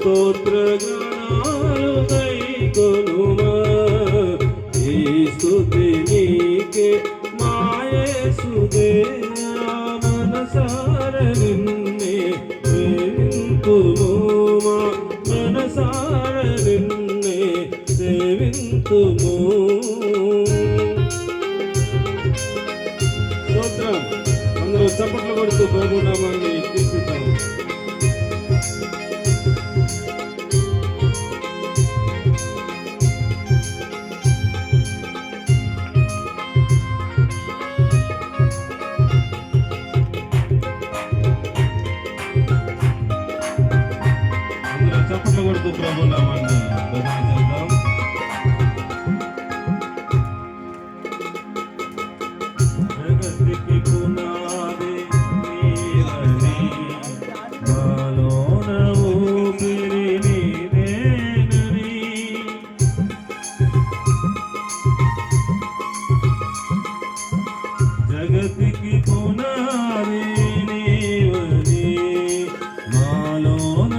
స్తోత్ర గానాలు గైకొనుమా ఈ స్తుతి నీకే మా యేసుదేవా మనసార నిన్నే సేవింతుము మా మనసార నిన్నే సేవింతుము స్తోత్రం అందరూ చప్పట్లు కొడుతూ ప్రభు నామాన్ని కీర్తిద్దాం చప్పట్లు కొడుతూ ప్రభు నామాన్ని చేద్దాం జగతికి పునాది నీవని మాలోన ఊపిరి నీవేనని జగతికి పునాది నీవని మాలోన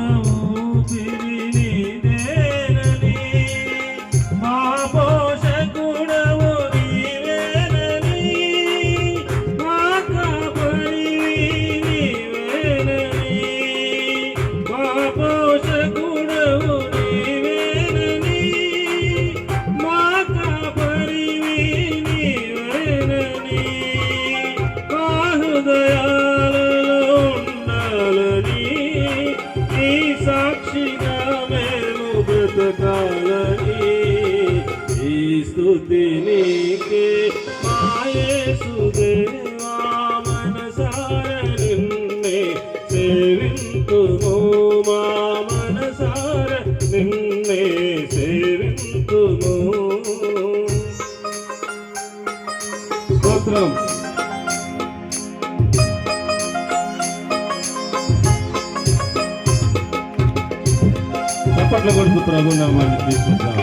సాక్షిగా మేము బ్రతకాలని ఈ స్తుతి నీకే మా యేసుదేవా మనసార నిన్నే సేవింతుము మా మనసార నిన్నే సేవింతుము స్తోత్రం చప్పట్లు కొడుతూ ప్రభు నామాన్ని కీర్తిద్దాం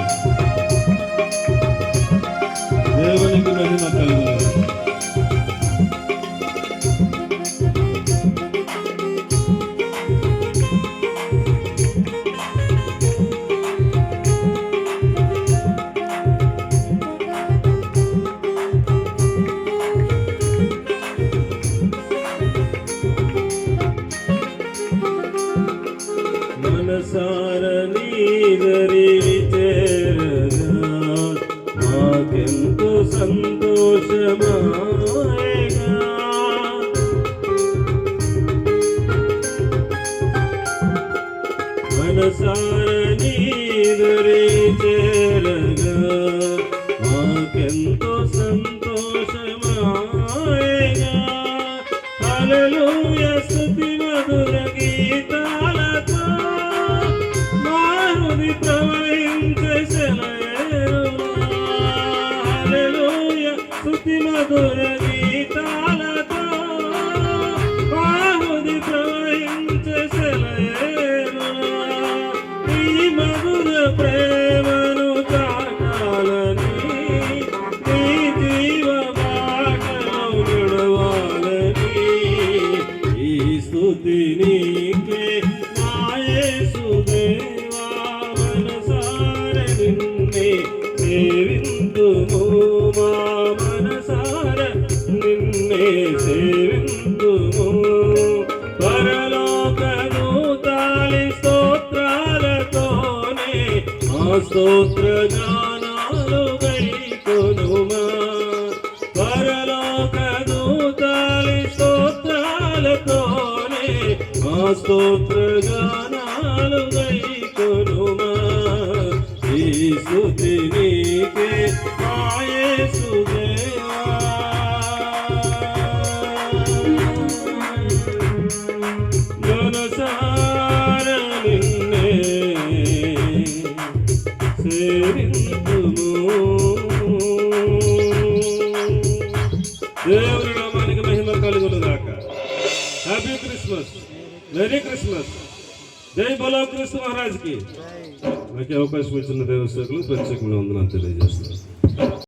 దేవునికి మహిమ కలుగును మనసార నీదరి చేరగా మాకెంతో సంతోషమాయగా మనసార నీదరి చేరగా మాకెంతో సంతోషమాయగా హల్లెలూయా స్తుతి మధుర గీతాలతో ప్రవహించే హల్లెలూయా స్తుతి మధుర గీతాలతో బాహుది ప్రవహించే ఈ మధుర ప్రేమను తాకాలని ఈ జీవ బాటలో నడవాలని ఈ స్తుతి నీకే మా యేసుదేవా సేవింతుము మా మనసార నిన్నే సేవింతుము పరలోక దూతాలి స్తోత్రాలతోనే మా స్తోత్ర గానాలు గైకొనుమా పరలోక దూతాలి స్తోత్రాలతోనే మా స్తోత్ర గానాలు గైకొనుమా ఈ స్తుతి నీకే మా యేసుదేవా మనసార నిన్నే సేవింతుము దేవుని నామానికి మహిమ కలుగును గాక హ్యాపీ క్రిస్మస్ మెరీ క్రిస్మస్ జై బోలో కృష్ణ మహారాజ్ కి నాకు అవకాశం ఇచ్చిన దేవసేవకులు ప్రత్యేకంగా వందనాలు తెలియజేస్తున్నాను.